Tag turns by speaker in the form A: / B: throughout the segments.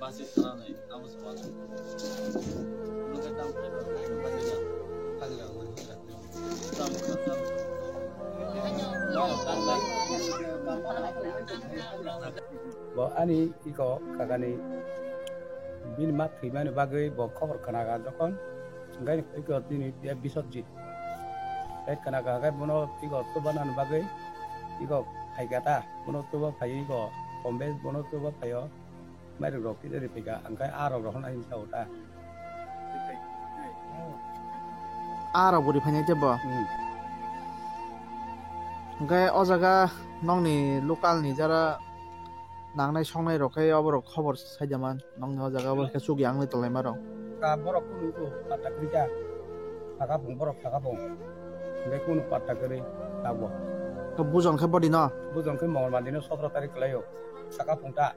A: basis sanai amo sewa lokata
B: bo ani iko kagani bin mat thimani bagai bo khobor khanaga dokon ngai iko tini dia bisotji kai khanaga kai bono iko tubanan bagai iko phaigata bono tuba phai iko kombe bono tuba phayo mai rok ki dari pega angkai arok rohon ain sauta
C: arok buri phanya jebo angkai o jaga nongni local ni jara nangnai songnai rokai oborok khobor saijaman nongni o jaga bo kesuk yang ni tolai maro
B: ka borok kunu ko patakrika thaka bong borok thaka bong ngai kunu patakri tabo
C: ke bujon ke bodi no
B: bujon ke mongol mandino 17 tarik layo saka pungta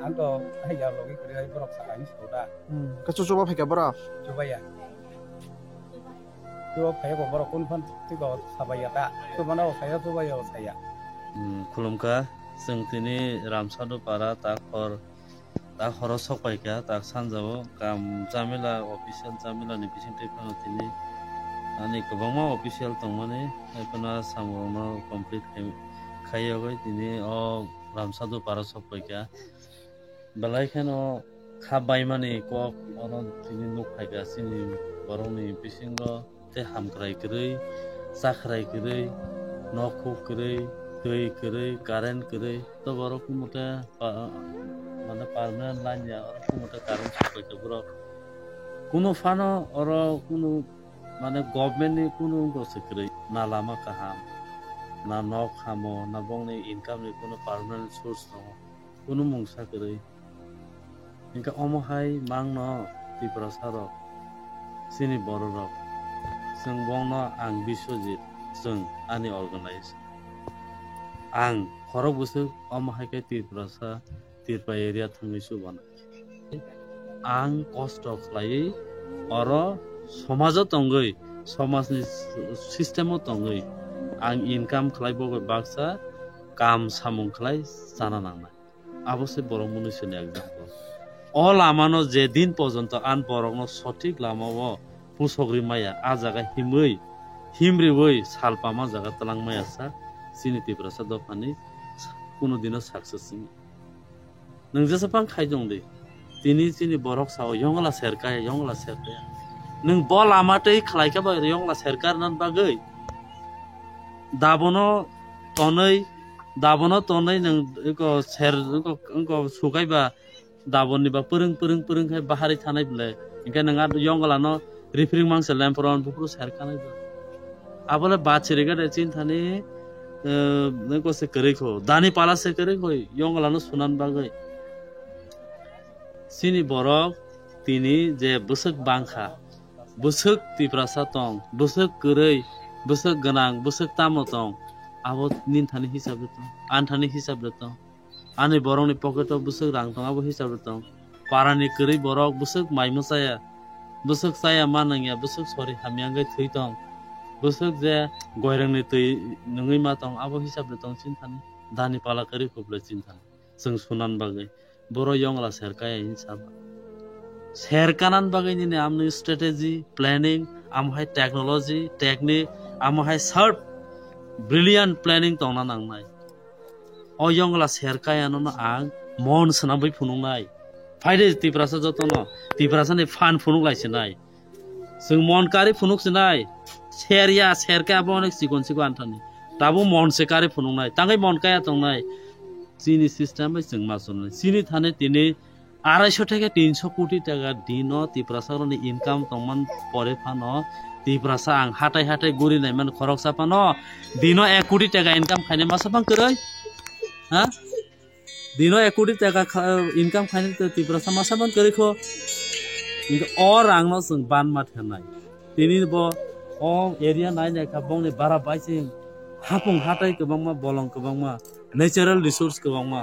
B: anto haya logi kri borok saka ni sauta
C: ke cucu phai ke boro
B: coba ya coba phai ko borok kun phan tiko sabaya ta to mana saya coba ya saya
A: khulumka जों दिनै रामसादु पारा ता खर सकायका ता सानजाबो काम जामेला अफिसियेल जामेलानि बिसिंथि फानो दिनै आनि गोबांमा अफिसियेल दंमाने एखना सामनो कमप्लिट खायागै दिनै अ रामसादु पारा सकायका बलायखानो खाबाय माने कक अन दिनै नखायगा सिनि बरंनि बिसिंग ते हामग्राय गरै जाखराय गरै नखौ गरै दै गरै कारेन्ट गरै तो बरक मते माने पारमानेंट लाइन या और मते कारेन्ट सप्लाई के बरक कुनो फानो और कुनो माने गवर्नमेंट नि कुनो गसे गरै ना लामा काहाम ना नक हामो ना बंनि इनकाम नि कुनो पारमानेंट सोर्स दङ कुनो मुंसा गरै इनका अमहाय मांनो त्रिपुरा सारो सिनि बररक जों बंनो आं बिश्वजित जों आनि अर्गानाइज आं खरक बोसोर अमहायके त्रिपुरासा त्रिपुरा एरिया थांनैसो बाना आं कष्ट खालायै अर समाज तंगै समाजनि सिस्टेम तंगै आं इनकाम खालायबोगै बाक्सा काम सामुं खालाय जाना नांनाय आबसे बरं मुनिसनि एग्जाम्पल अ लामानो जे दिन पर्यन्त आन बरंनो सঠিক लामाव पुसग्रि माया आ जागा हिमै हिमरिबै सालपामा जागा तलां मायासा सिनि त्रिपुरासा दफानि कुनो दिनो सक्सेस नों जेसेबां खायदों दे दिनै सिनि बरक साव यंगला सेरकाया नों ब लामातै खालायका बा यंगला सेरकार नान बागै दाबनो तनै नों इको सेर इको सुगायबा दाबननि बा फोरों खाय बाहारि थानाय बिले इनका नोंगा यंगलानो रिफरिं मांसे लेम्परन बुफुर सेरकानाय आबले बाचिरेगा दे चिन्थानि नोंको से करेखो दानी पाला से करेखो यंगलानो सुनान बागै सिनि बरक तिनि जे बोसोक बांखा बोसोक त्रिपुरासा तं बोसोक गरै बोसोक गोनां बोसोक तामो तं आबो निनथानि हिसाब तं आनथानि हिसाब तं आनि बरंनि पकेटो बोसोक रां तं आबो हिसाब तं पारानि गरै बरक बोसोक माइमसाया बोसोक साया मानंया बोसोक सरि हामियांगै थै तं बोसोक जे गयरंनि तै नङै मा तं आबो हिसाब तं चिन्थानि दानि पाला करि खोबले चिन्थानि जों सुनान बागै बर' यंगला सेरकाया हिसाब सेरकानान बागै नि आमनि स्ट्रेटेजी प्लानिंग आमहाय टेक्नोलॉजी टेक्निक आमहाय शार्प ब्रिलियंट प्लानिंग तंना नांनाय अ यंगला सेरकायानो आं मन सनाबै फुनुंनाय फायदे त्रिपुरासा जतनो त्रिपुरासानि फान फुनुंलायसनाय जों मनकारि फुनुंसनाय सेरका अनेक सिगन आन्थानि दाबो मनसे कारि फुनुंनाय तांगै मनकाया तंनाय चीनी सिस्टेम जों मासुनाय चीनी थाने दिनै 250 থেকে 300 কোটি টাকা दिन त्रिपुरासानि इनकाम तंमान परे फानो त्रिपुरासा आं हाथाय गुरिनाय मान खरक सापानो दिन 1 কোটি টাকা इनकाम खायनाय मासाबां करै हा दिन 1 কোটি টাका इनकाम खायनाय त्रिपुरासा मासाबां करेखो अ रांनो जों बान माथानाय दिनै बो अ एरिया नायनाय का बंनि बारा बायसिं हापुं हाथाय गोबांमा बलं गोबांमा नेचारेल रिसोर्स गोबांमा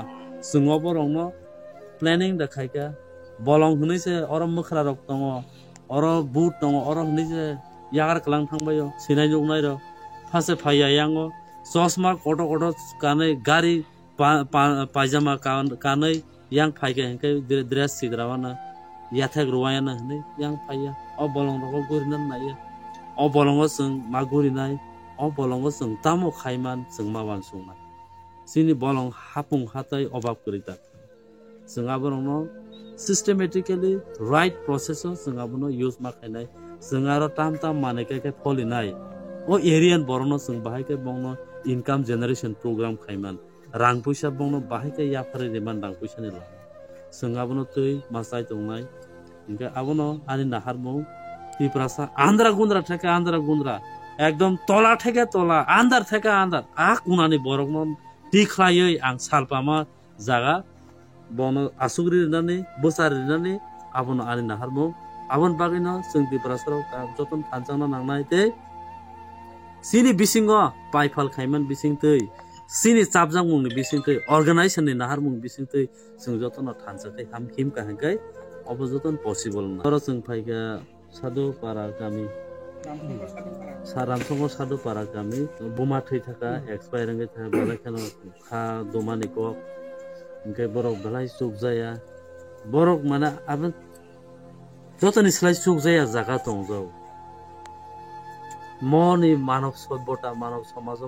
A: जोंङो बरंनो प्लानिंग देखायका बलं हनैसे अर मखरा रक दङ अर बुट दङ अर हनैसे यागार कलां थांबायो सिनाय जगनाय र फासे फाया यांगो चश्मा कट कानै गारि पायजामा कानै yang phaike hengke dress sigrawana yathek ruwayana hne yang phaya o bolong rok gurinan naya o bolongo sung maguri nai o bolongo sung tamo khaiman sung mawan sungma sini bolong hapung hatai obab kurita sung aborong systematically right process sung abono use ma khainai sung aro tam mane ke folinai o area borono sung bahai ke bongno income generation program khaiman rang puisa bongno bahai ke yapare deman rang puisa ni la sung abono tui masai tongnai inga abono ani naharmo tiprasa andra gundra ekdom tola theke tola andar theke andar a kunani borokno tikhlaioi ang salpama jaga bono asugri rinani bosari rinani abono ani naharmo abon bagino sung tiprasaro ka joton phanjangna nangnai te sini bisingo paifal khaiman bisingtei sini chapjang mungni bisingtei organization ni naharmung bisingtei sung jotono thanjakai hamkhim ka hangkai obo joton possible na oro sung phaiga sadu para kami saramsongo sadu para kami boma thei thaka expire ngai tha balai khano kha domani ko inke borok balai suk jaya borok mana aban jotoni slai suk jaya jaga tongjau moni maনব সভ্যতা মানব সমাজ